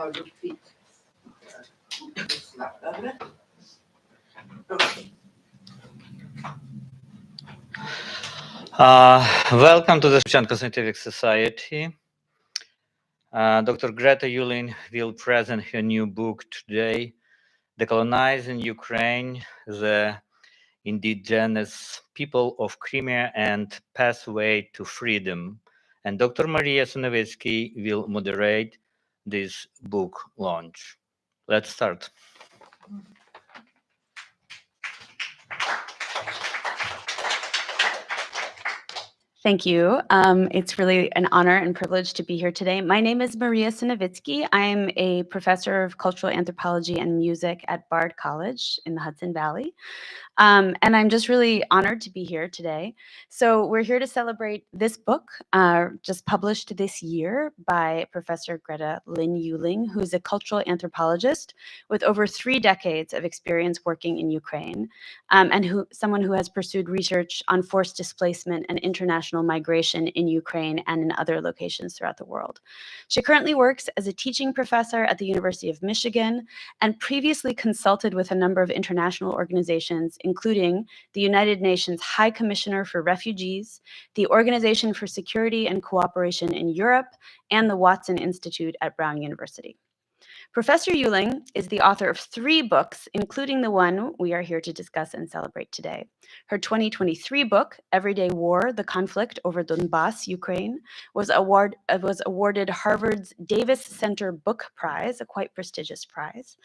tagit vid. Slappare. Okay. Welcome to the Chanka Scientific Society. Dr. Greta Uehling will present her new book today, Decolonizing Ukraine, the Indigenous People of Crimea and Pathway to Freedom. And Dr. Maria Sunevitsky will moderate this book launch. Let's start. Thank you. It's really an honor and privilege to be here today. My name is Maria Sunevitsky. I'm a professor of cultural anthropology and music at Bard College in the Hudson Valley. And I'm just really honored to be here today. So we're here to celebrate this book, just published this year by Professor Greta Uehling, who's a cultural anthropologist with over 3 decades of experience working in Ukraine, and someone who has pursued research on forced displacement and international migration in Ukraine and in other locations throughout the world. She currently works as a teaching professor at the University of Michigan and previously consulted with a number of international organizations, including the United Nations High Commissioner for Refugees, the Organization for Security and Cooperation in Europe, and the Watson Institute at Brown University. Professor Uehling is the author of 3 books, including the one we are here to discuss and celebrate today. Her 2023 book, Everyday War, The Conflict Over Donbass, Ukraine, was awarded Harvard's Davis Center Book Prize, a quite prestigious prize.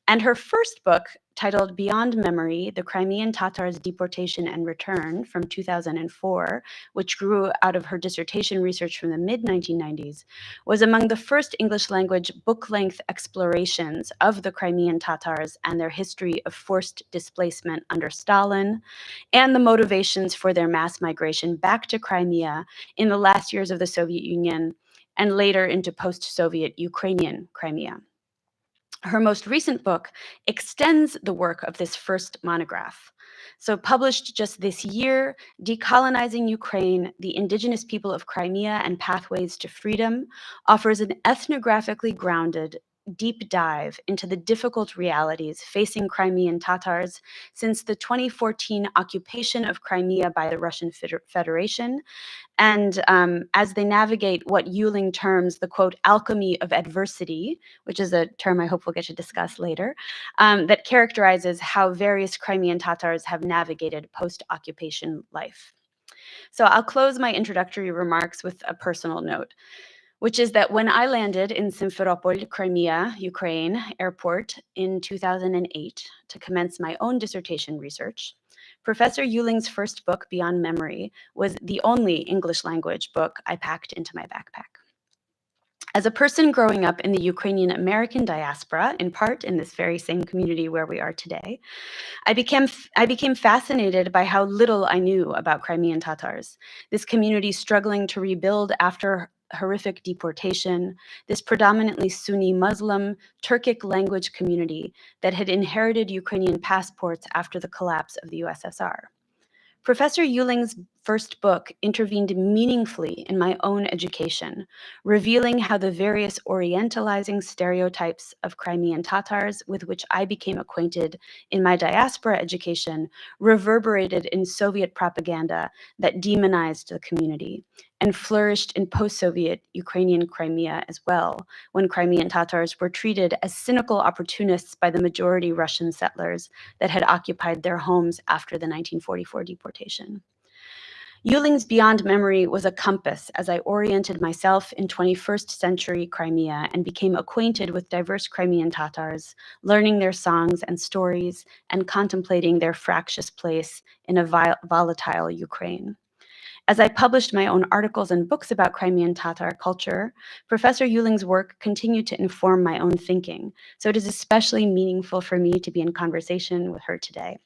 And her first book, titled Beyond Memory, The Crimean Tatars' Deportation and Return from 2004, which grew out of her dissertation research from the mid-1990s, was among the first English-language book-length explorations of the Crimean Tatars and their history of forced displacement under Stalin, and the motivations for their mass migration back to Crimea in the last years of the Soviet Union, and later into post-Soviet Ukrainian Crimea. Her most recent book extends the work of this first monograph. So published just this year, Decolonizing Ukraine, the Indigenous People of Crimea and Pathways to Freedom, offers an ethnographically grounded deep dive into the difficult realities facing Crimean Tatars since the 2014 occupation of Crimea by the Russian Federation, and as they navigate what Uehling terms the, quote, alchemy of adversity, which is a term I hope we'll get to discuss later, that characterizes how various Crimean Tatars have navigated post-occupation life. So I'll close my introductory remarks with a personal note, which is that when I landed in Simferopol, Crimea, Ukraine airport in 2008 to commence my own dissertation research, Professor Uehling's first book, Beyond Memory, was the only English language book I packed into my backpack. As a person growing up in the Ukrainian American diaspora, in part in this very same community where we are today, I became fascinated by how little I knew about Crimean Tatars, this community struggling to rebuild after horrific deportation, this predominantly Sunni Muslim, Turkic language community that had inherited Ukrainian passports after the collapse of the USSR. Professor Uehling's first book intervened meaningfully in my own education, revealing how the various orientalizing stereotypes of Crimean Tatars with which I became acquainted in my diaspora education reverberated in Soviet propaganda that demonized the community and flourished in post-Soviet Ukrainian Crimea as well, when Crimean Tatars were treated as cynical opportunists by the majority Russian settlers that had occupied their homes after the 1944 deportation. Uehling's Beyond Memory was a compass as I oriented myself in 21st century Crimea and became acquainted with diverse Crimean Tatars, learning their songs and stories and contemplating their fractious place in a volatile Ukraine. As I published my own articles and books about Crimean Tatar culture, Professor Uehling's work continued to inform my own thinking, so it is especially meaningful for me to be in conversation with her today.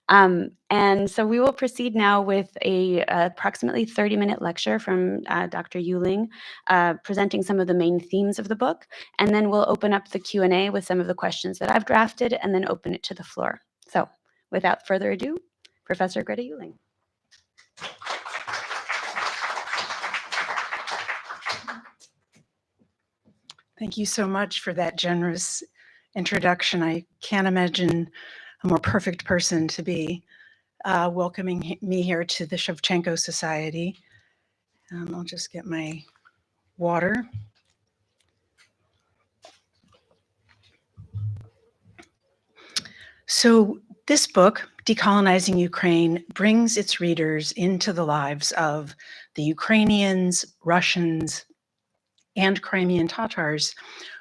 And so we will proceed now with a approximately 30-minute lecture from Dr. Uehling, presenting some of the main themes of the book, and then we'll open up the Q&A with some of the questions that I've drafted, and then open it to the floor. So without further ado, Professor Greta Uehling. Thank you so much for that generous introduction. I can't imagine a more perfect person to be welcoming me here to the Shevchenko Society. I'll just get my water. So this book, Decolonizing Ukraine, brings its readers into the lives of the Ukrainians, Russians, and Crimean Tatars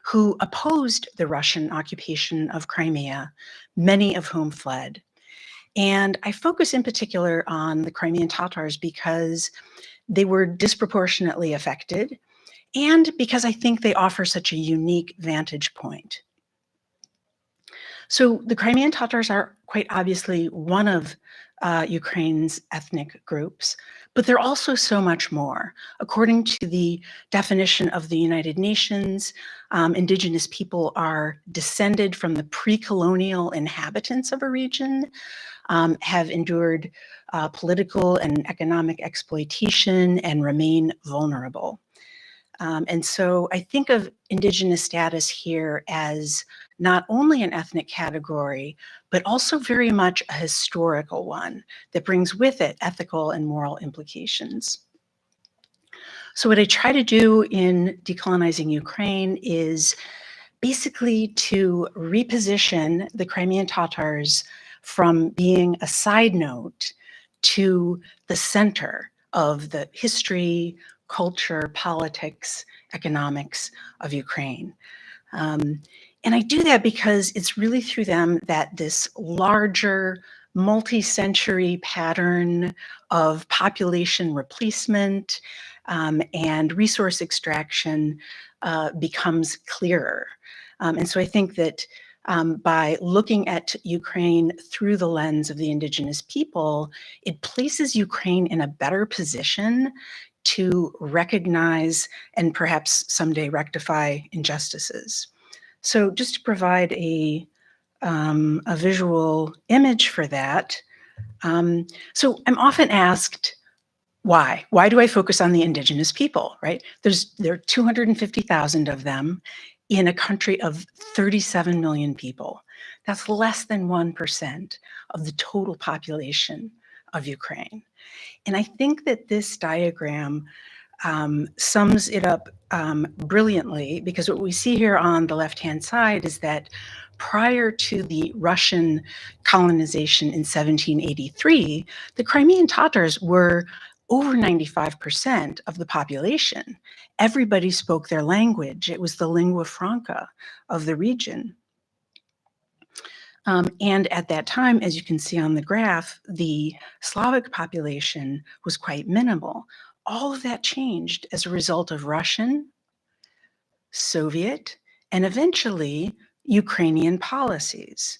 who opposed the Russian occupation of Crimea, many of whom fled. And I focus in particular on the Crimean Tatars because they were disproportionately affected and because I think they offer such a unique vantage point. So the Crimean Tatars are quite obviously one of Ukraine's ethnic groups, but they're also so much more. According to the definition of the United Nations, Indigenous people are descended from the pre-colonial inhabitants of a region, have endured political and economic exploitation, and remain vulnerable. And so I think of Indigenous status here as not only an ethnic category, but also very much a historical one that brings with it ethical and moral implications. So what I try to do in Decolonizing Ukraine is basically to reposition the Crimean Tatars from being a side note to the center of the history, culture, politics, economics of Ukraine. And I do that because it's really through them that this larger multi-century pattern of population replacement and resource extraction becomes clearer. And so I think that by looking at Ukraine through the lens of the Indigenous people, it places Ukraine in a better position to recognize and perhaps someday rectify injustices. So just to provide a visual image for that, so I'm often asked, why? Why do I focus on the Indigenous people, right? There are 250,000 of them in a country of 37 million people. That's less than 1% of the total population of Ukraine. And I think that this diagram sums it up brilliantly, because what we see here on the left-hand side is that prior to the Russian colonization in 1783, the Crimean Tatars were over 95% of the population. Everybody spoke their language. It was the lingua franca of the region. And at that time, as you can see on the graph, the Slavic population was quite minimal. All of that changed as a result of Russian, Soviet, and eventually Ukrainian policies.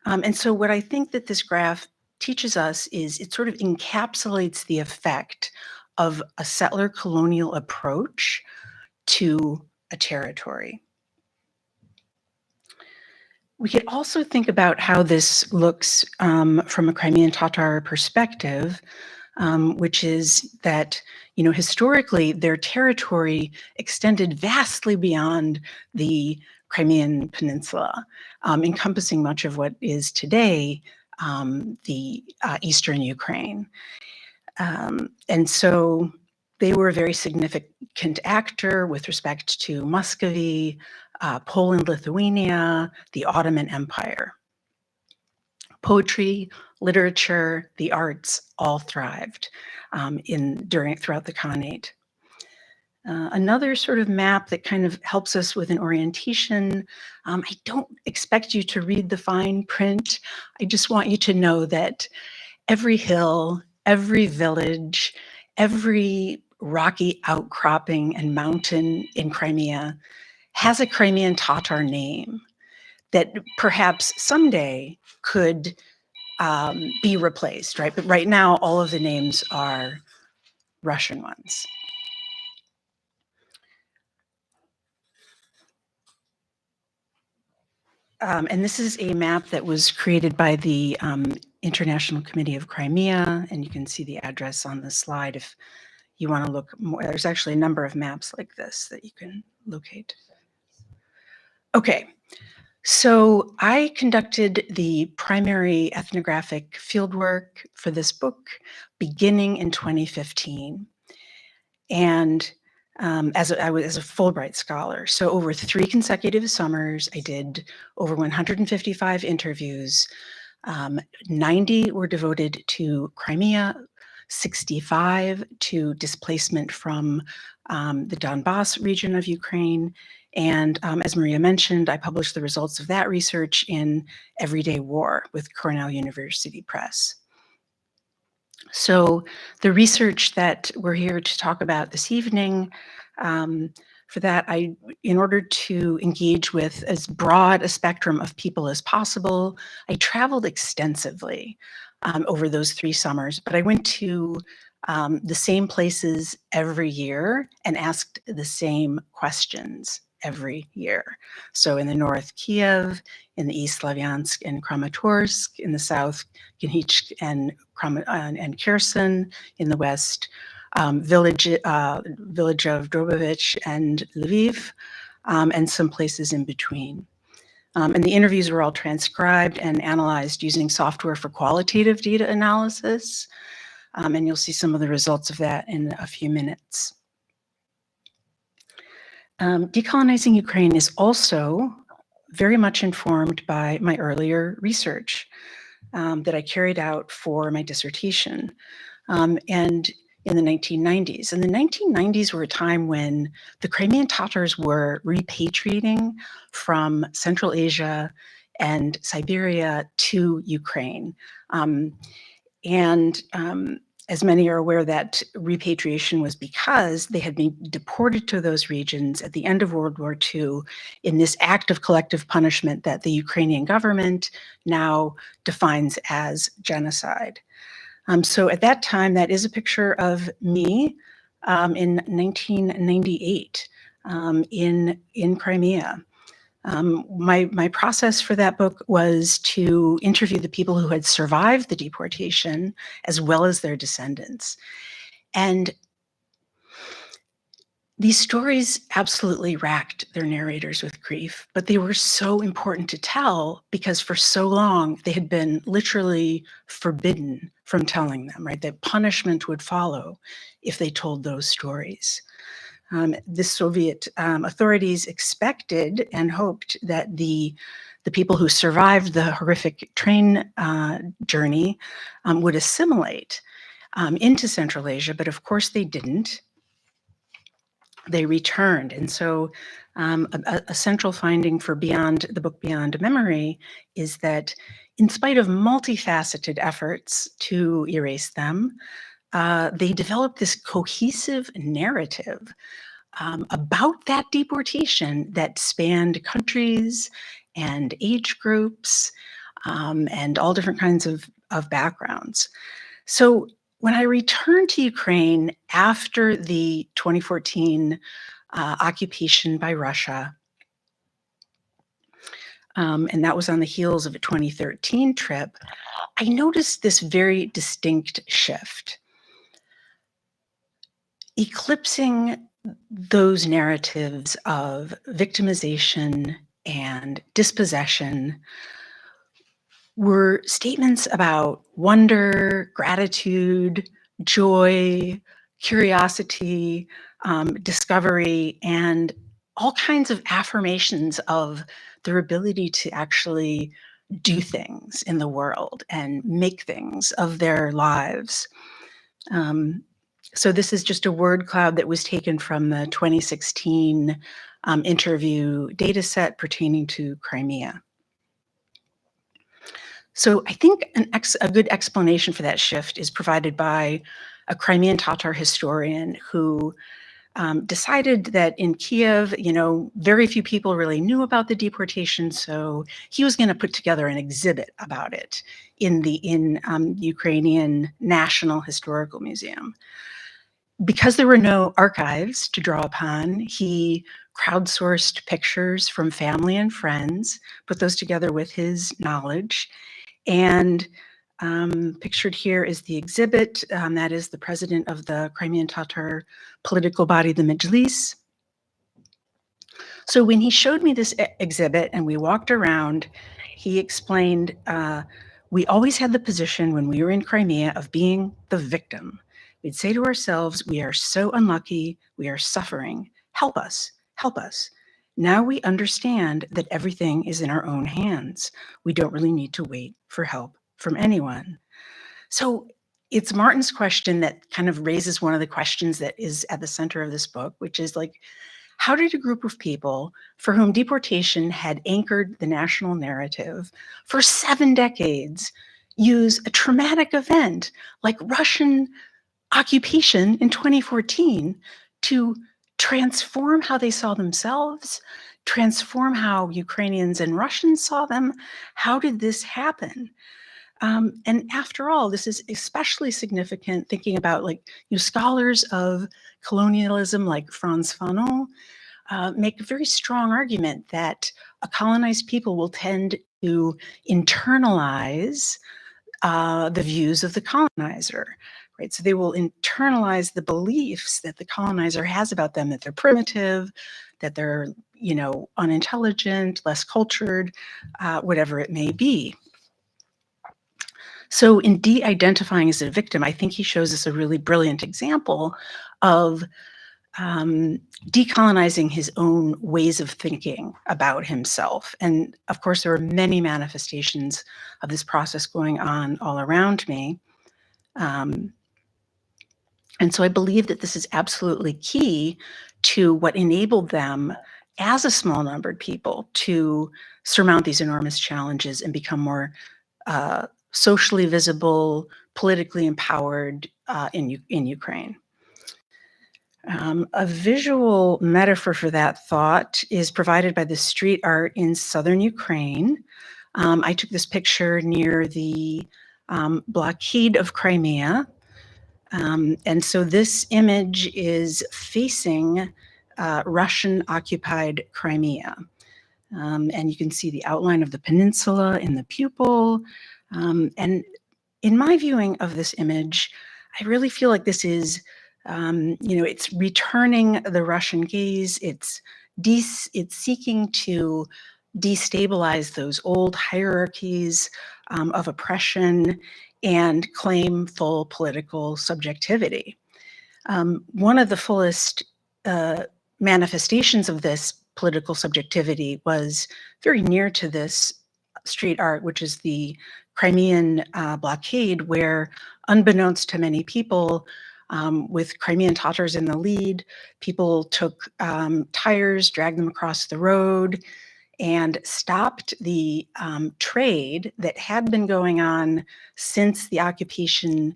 And so what I think that this graph teaches us is it sort of encapsulates the effect of a settler colonial approach to a territory. We could also think about how this looks from a Crimean Tatar perspective, which is that, you know, historically their territory extended vastly beyond the Crimean Peninsula, encompassing much of what is today the eastern Ukraine. And so they were a very significant actor with respect to Muscovy, Poland, Lithuania, the Ottoman Empire. Poetry, literature, the arts all thrived throughout the Khanate. Another sort of map that kind of helps us with an orientation. I don't expect you to read the fine print. I just want you to know that every hill, every village, every rocky outcropping and mountain in Crimea has a Crimean Tatar name that perhaps someday could be replaced, right? But right now, all of the names are Russian ones. And this is a map that was created by the International Committee of Crimea, and you can see the address on the slide if you want to look more. There's actually a number of maps like this that you can locate. Okay, so I conducted the primary ethnographic fieldwork for this book beginning in 2015. And I was as a Fulbright scholar. So over 3 consecutive summers, I did over 155 interviews. 90 were devoted to Crimea, 65 to displacement from the Donbass region of Ukraine. And as Maria mentioned, I published the results of that research in Everyday War with Cornell University Press. So the research that we're here to talk about this evening, for that, in order to engage with as broad a spectrum of people as possible, I traveled extensively over those 3 summers, but I went to the same places every year and asked the same questions every year. So in the north, Kiev; in the east, Slavyansk and Kramatorsk; in the south, Gnichk and Kherson; in the west, village of Drobovich and Lviv, and some places in between. And the interviews were all transcribed and analyzed using software for qualitative data analysis. And you'll see some of the results of that in a few minutes. Decolonizing Ukraine is also very much informed by my earlier research that I carried out for my dissertation. And in the 1990s. And the 1990s were a time when the Crimean Tatars were repatriating from Central Asia and Siberia to Ukraine. As many are aware, that repatriation was because they had been deported to those regions at the end of World War II in this act of collective punishment that the Ukrainian government now defines as genocide. So at that time, that is a picture of me in 1998 in Crimea. My process for that book was to interview the people who had survived the deportation as well as their descendants. And these stories absolutely racked their narrators with grief, but they were so important to tell because for so long they had been literally forbidden from telling them, right? That punishment would follow if they told those stories. The Soviet authorities expected and hoped that the people who survived the horrific train journey would assimilate into Central Asia, but of course they didn't. They returned. And so a central finding for the book Beyond Memory is that in spite of multifaceted efforts to erase them, they developed this cohesive narrative about that deportation that spanned countries and age groups and all different kinds of backgrounds. So when I returned to Ukraine after the 2014 occupation by Russia, and that was on the heels of a 2013 trip, I noticed this very distinct shift. Eclipsing those narratives of victimization and dispossession were statements about wonder, gratitude, joy, curiosity, discovery, and all kinds of affirmations of their ability to actually do things in the world and make things of their lives. So this is just a word cloud that was taken from the 2016 interview data set pertaining to Crimea. So I think a good explanation for that shift is provided by a Crimean Tatar historian who decided that in Kiev, very few people really knew about the deportation, so he was going to put together an exhibit about it in the Ukrainian National Historical Museum. Because there were no archives to draw upon, he crowdsourced pictures from family and friends, put those together with his knowledge, and pictured here is the exhibit. That is the president of the Crimean Tatar political body, the Majlis. So when he showed me this exhibit and we walked around, he explained, we always had the position when we were in Crimea of being the victim. We'd say to ourselves, we are so unlucky, we are suffering, help us, help us. Now we understand that everything is in our own hands. We don't really need to wait for help from anyone. So it's Martin's question that kind of raises one of the questions that is at the center of this book, which is like, how did a group of people for whom deportation had anchored the national narrative for 7 decades use a traumatic event like Russian occupation in 2014 to transform how they saw themselves, transform how Ukrainians and Russians saw them? How did this happen? And after all, this is especially significant thinking about scholars of colonialism like Frantz Fanon make a very strong argument that a colonized people will tend to internalize the views of the colonizer, right? So they will internalize the beliefs that the colonizer has about them, that they're primitive, that they're, unintelligent, less cultured, whatever it may be. So in de-identifying as a victim, I think he shows us a really brilliant example of decolonizing his own ways of thinking about himself. And of course, there are many manifestations of this process going on all around me. And so I believe that this is absolutely key to what enabled them as a small numbered people to surmount these enormous challenges and become more socially visible, politically empowered in Ukraine. A visual metaphor for that thought is provided by the street art in southern Ukraine. I took this picture near the blockade of Crimea. And so this image is facing Russian-occupied Crimea. And you can see the outline of the peninsula in the pupil. And in my viewing of this image, I really feel like this is, it's returning the Russian gaze. It's seeking to destabilize those old hierarchies of oppression and claim full political subjectivity. One of the fullest manifestations of this political subjectivity was very near to this street art, which is the Crimean blockade, where, unbeknownst to many people, with Crimean Tatars in the lead, people took tires, dragged them across the road, and stopped the trade that had been going on since the occupation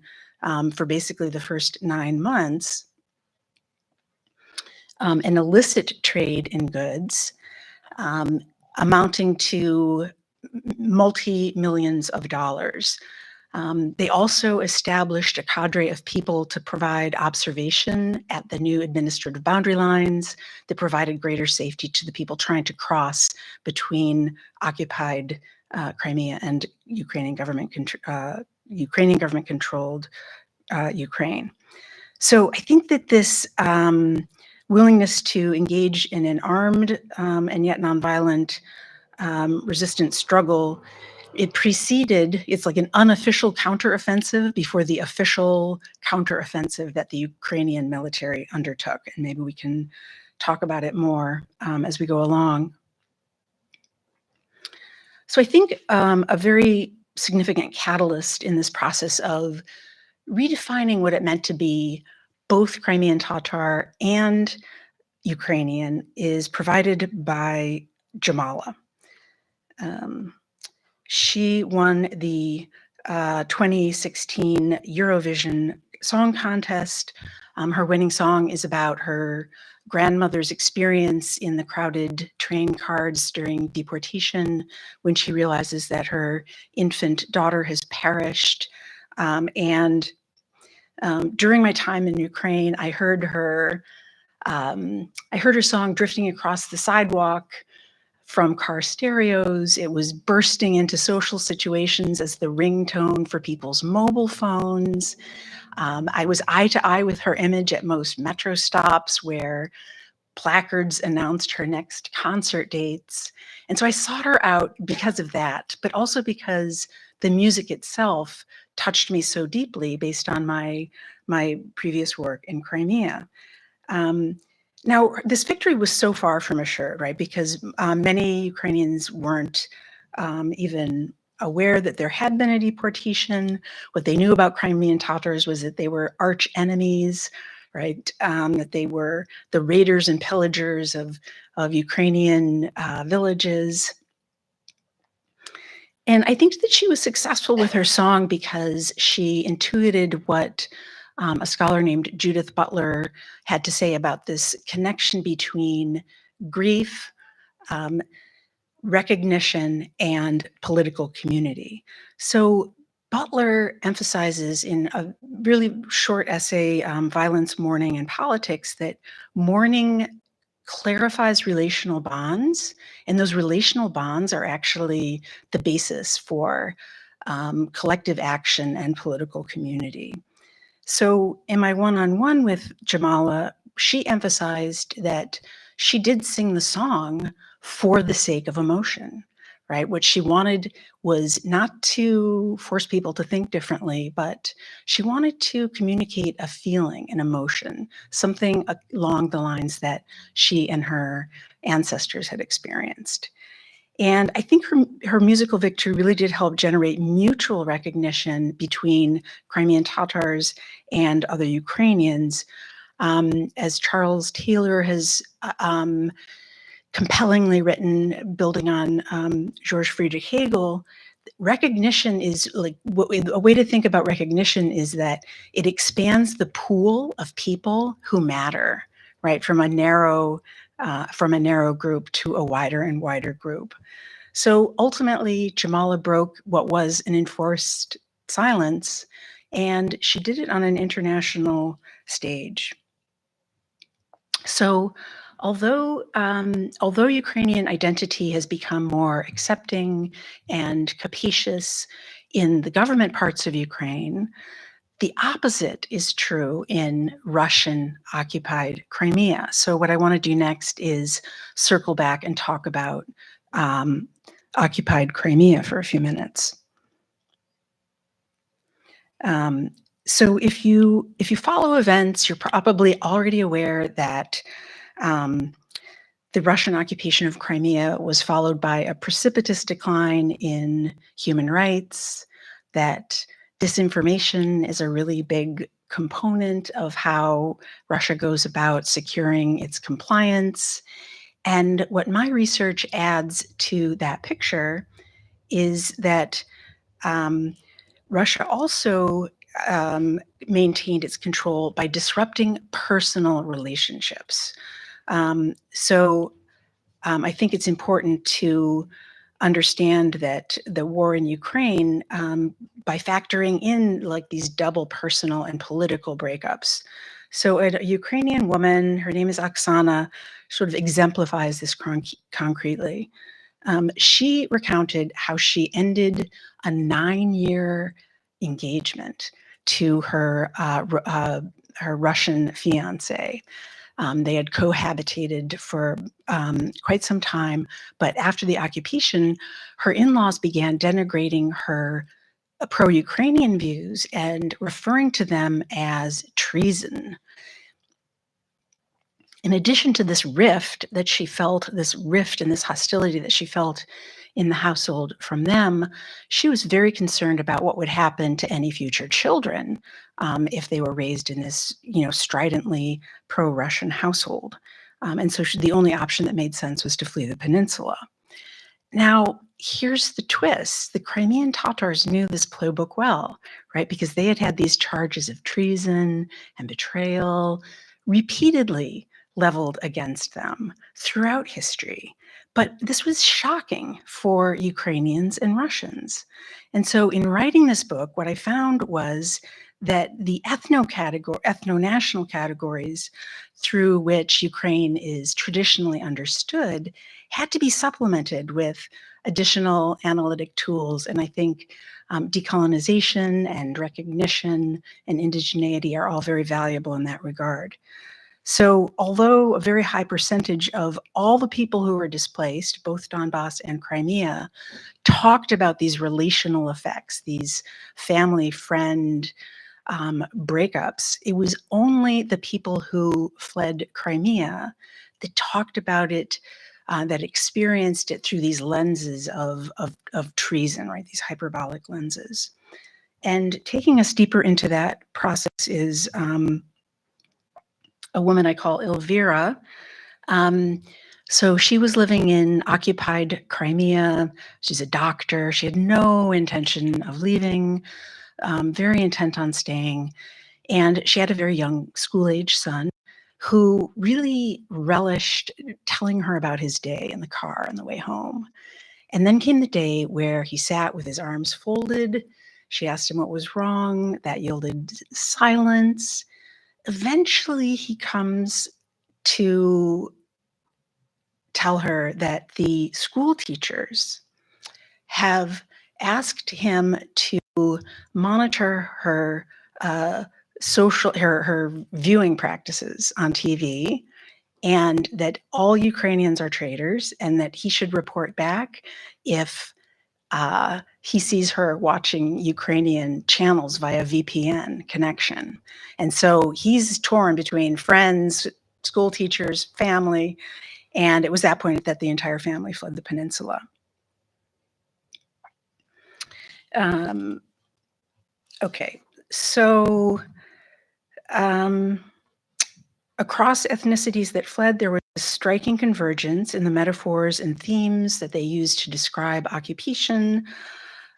for basically the first 9 months, an illicit trade in goods amounting to multi-millions of dollars. They also established a cadre of people to provide observation at the new administrative boundary lines that provided greater safety to the people trying to cross between occupied Crimea and Ukrainian government-controlled Ukraine. So I think that this willingness to engage in an armed and yet nonviolent resistance struggle, it's like an unofficial counteroffensive before the official counteroffensive that the Ukrainian military undertook. And maybe we can talk about it more as we go along. So I think a very significant catalyst in this process of redefining what it meant to be both Crimean Tatar and Ukrainian is provided by Jamala. She won the 2016 Eurovision Song Contest. Her winning song is about her grandmother's experience in the crowded train cars during deportation when she realizes that her infant daughter has perished. And during my time in Ukraine, I heard her song drifting across the sidewalk from car stereos. It was bursting into social situations as the ringtone for people's mobile phones. I was eye to eye with her image at most metro stops where placards announced her next concert dates. And so I sought her out because of that, but also because the music itself touched me so deeply based on my previous work in Crimea. Now, this victory was so far from assured, right? Because many Ukrainians weren't even aware that there had been a deportation. What they knew about Crimean Tatars was that they were arch enemies, right? That they were the raiders and pillagers of Ukrainian villages. And I think that she was successful with her song because she intuited what a scholar named Judith Butler had to say about this connection between grief, um, recognition, and political community. So Butler emphasizes in a really short essay, Violence, Mourning, and Politics, that mourning clarifies relational bonds, and those relational bonds are actually the basis for collective action and political community. So in my one-on-one with Jamala, she emphasized that she did sing the song for the sake of emotion, right? What she wanted was not to force people to think differently, but she wanted to communicate a feeling, an emotion, something along the lines that she and her ancestors had experienced. And I think her musical victory really did help generate mutual recognition between Crimean Tatars and other Ukrainians. As Charles Taylor has compellingly written, building on George Friedrich Hegel, recognition is like, a way to think about recognition is that it expands the pool of people who matter, right? From a narrow group to a wider and wider group. So ultimately, Jamala broke what was an enforced silence, and she did it on an international stage. So although Ukrainian identity has become more accepting and capacious in the government parts of Ukraine, the opposite is true in Russian-occupied Crimea. So what I want to do next is circle back and talk about occupied Crimea for a few minutes. So if you follow events, you're probably already aware that the Russian occupation of Crimea was followed by a precipitous decline in human rights, that disinformation is a really big component of how Russia goes about securing its compliance. And what my research adds to that picture is that Russia also maintained its control by disrupting personal relationships. I think it's important to understand that the war in Ukraine, by factoring in like these double personal and political breakups. So a Ukrainian woman, her name is Oksana, sort of exemplifies this concretely. She recounted how she ended a 9-year engagement to her Russian fiance. They had cohabitated for quite some time, but after the occupation, her in-laws began denigrating her pro-Ukrainian views and referring to them as treason. In addition to this rift that she felt, this rift and this hostility that she felt in the household from them, she was very concerned about what would happen to any future children if they were raised in this, stridently pro-Russian household. And so the only option that made sense was to flee the peninsula. Now, here's the twist. The Crimean Tatars knew this playbook well, right? Because they had had these charges of treason and betrayal repeatedly leveled against them throughout history. But this was shocking for Ukrainians and Russians. And so in writing this book, what I found was that the ethno-national categories through which Ukraine is traditionally understood had to be supplemented with additional analytic tools. And I think decolonization and recognition and indigeneity are all very valuable in that regard. So although a very high percentage of all the people who were displaced, both Donbass and Crimea, talked about these relational effects, these family, friend breakups, it was only the people who fled Crimea that talked about it, that experienced it through these lenses of treason, right? These hyperbolic lenses. And taking us deeper into that process is a woman I call Elvira. So she was living in occupied Crimea. She's a doctor. She had no intention of leaving, very intent on staying. And she had a very young school-age son who really relished telling her about his day in the car on the way home. And then came the day where he sat with his arms folded. She asked him what was wrong. That yielded silence. Eventually, he comes to tell her that the school teachers have asked him to monitor her her viewing practices on TV, and that all Ukrainians are traitors, and that he should report back if he sees her watching Ukrainian channels via VPN connection. And so he's torn between friends, school teachers, family, and it was that point that the entire family fled the peninsula. Okay, so across ethnicities that fled, there was a striking convergence in the metaphors and themes that they used to describe occupation.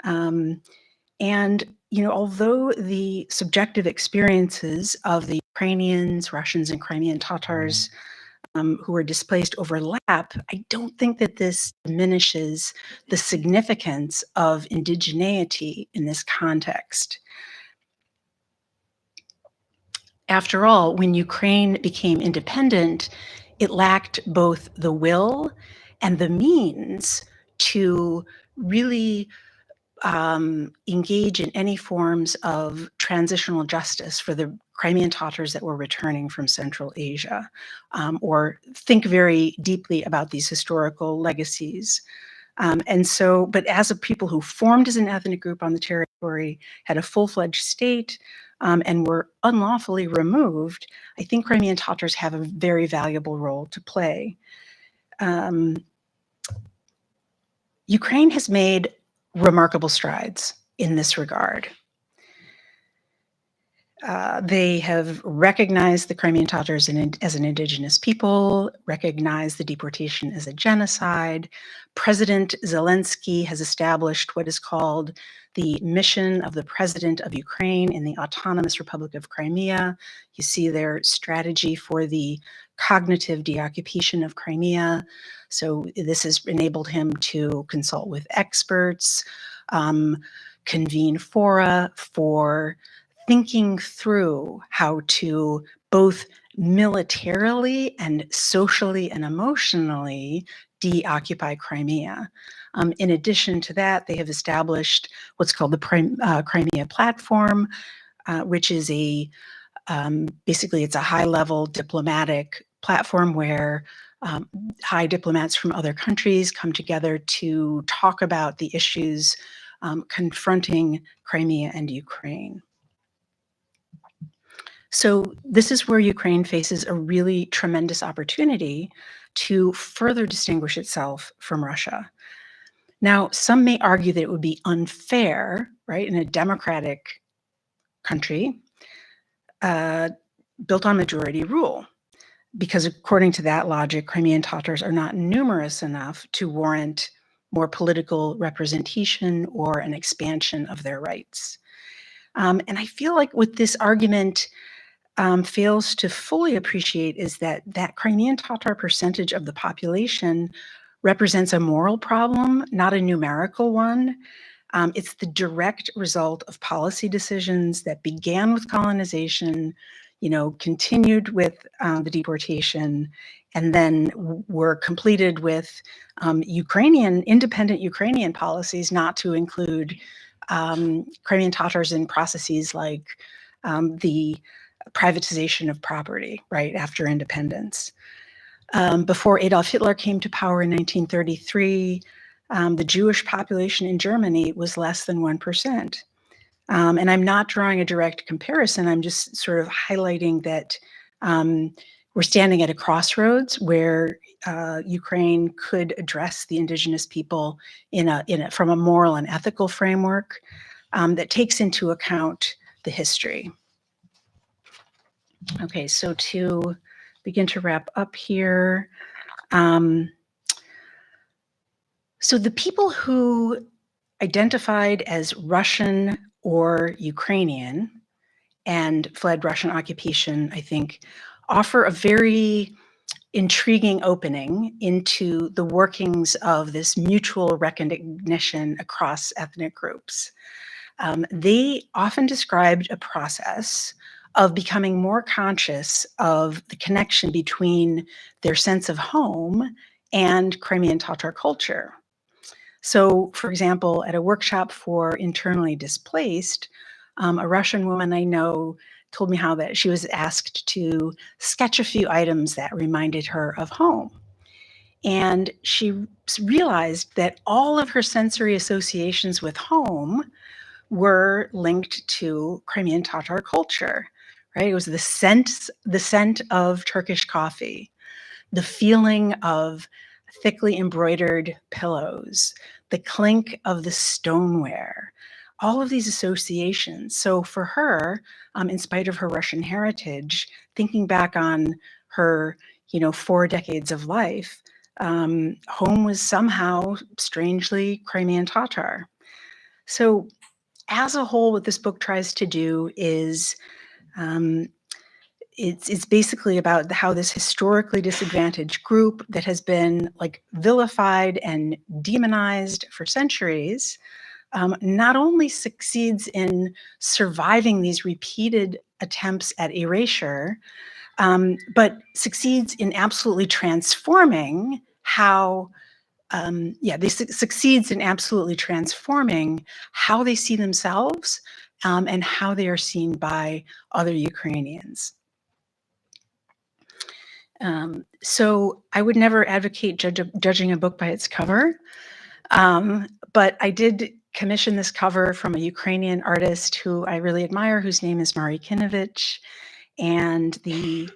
And, you know, although the subjective experiences of the Ukrainians, Russians, and Crimean Tatars who were displaced overlap, I don't think that this diminishes the significance of indigeneity in this context. After all, when Ukraine became independent, it lacked both the will and the means to really engage in any forms of transitional justice for the Crimean Tatars that were returning from Central Asia, or think very deeply about these historical legacies. And so, but as a people who formed as an ethnic group on the territory, had a full-fledged state, and were unlawfully removed, I think Crimean Tatars have a very valuable role to play. Ukraine has made remarkable strides in this regard. They have recognized the Crimean Tatars as an indigenous people, recognized the deportation as a genocide. President Zelensky has established what is called the mission of the President of Ukraine in the Autonomous Republic of Crimea. You see their strategy for the cognitive deoccupation of Crimea. So this has enabled him to consult with experts, convene fora for thinking through how to both militarily and socially and emotionally deoccupy Crimea. In addition to that, they have established what's called the Crimea Platform, which is basically it's a high-level diplomatic platform where high diplomats from other countries come together to talk about the issues confronting Crimea and Ukraine. So this is where Ukraine faces a really tremendous opportunity to further distinguish itself from Russia. Now, some may argue that it would be unfair, right, in a democratic country built on majority rule, because according to that logic, Crimean Tatars are not numerous enough to warrant more political representation or an expansion of their rights. And I feel like what this argument fails to fully appreciate is that Crimean Tatar percentage of the population represents a moral problem, not a numerical one. It's the direct result of policy decisions that began with colonization, you know, continued with the deportation, and then were completed with independent Ukrainian policies not to include Crimean Tatars in processes like the privatization of property, right, after independence. Before Adolf Hitler came to power in 1933, the Jewish population in Germany was less than 1%. And I'm not drawing a direct comparison. I'm just sort of highlighting that we're standing at a crossroads where Ukraine could address the indigenous people from a moral and ethical framework that takes into account the history. Okay, so to begin to wrap up here, so the people who identified as Russian or Ukrainian and fled Russian occupation, I think, offer a very intriguing opening into the workings of this mutual recognition across ethnic groups. They often described a process of becoming more conscious of the connection between their sense of home and Crimean Tatar culture. So, for example, at a workshop for internally displaced, a Russian woman I know told me how that she was asked to sketch a few items that reminded her of home. And she realized that all of her sensory associations with home were linked to Crimean Tatar culture, right? It was the scent of Turkish coffee, the feeling of thickly embroidered pillows, the clink of the stoneware, all of these associations. So for her, in spite of her Russian heritage, thinking back on her, 4 decades of life, home was somehow strangely Crimean Tatar. So as a whole, what this book tries to do is it's basically about how this historically disadvantaged group that has been like vilified and demonized for centuries not only succeeds in surviving these repeated attempts at erasure, but succeeds in absolutely transforming how succeeds in absolutely transforming how they see themselves and how they are seen by other Ukrainians. So I would never advocate judging a book by its cover, but I did commission this cover from a Ukrainian artist who I really admire, whose name is Mari Kinovich, and the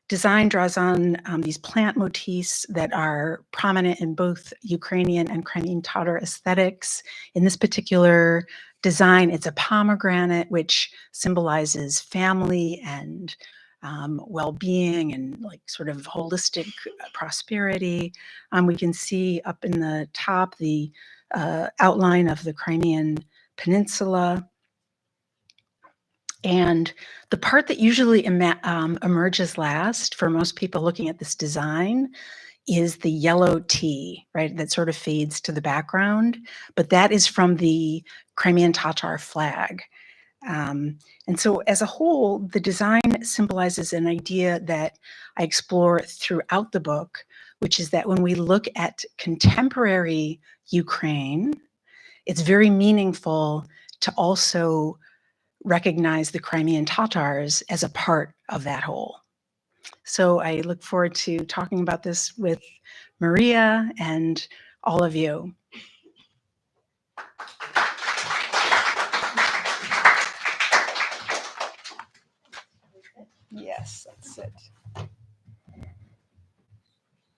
design draws on these plant motifs that are prominent in both Ukrainian and Crimean Tatar aesthetics. In this particular design, it's a pomegranate, which symbolizes family and well-being and like sort of holistic prosperity. We can see up in the top the outline of the Crimean Peninsula. And the part that usually emerges last for most people looking at this design is the yellow tea, right? That sort of fades to the background, but that is from the Crimean Tatar flag. And so as a whole, the design symbolizes an idea that I explore throughout the book, which is that when we look at contemporary Ukraine, it's very meaningful to also recognize the Crimean Tatars as a part of that whole. So I look forward to talking about this with Maria and all of you. Yes, that's it.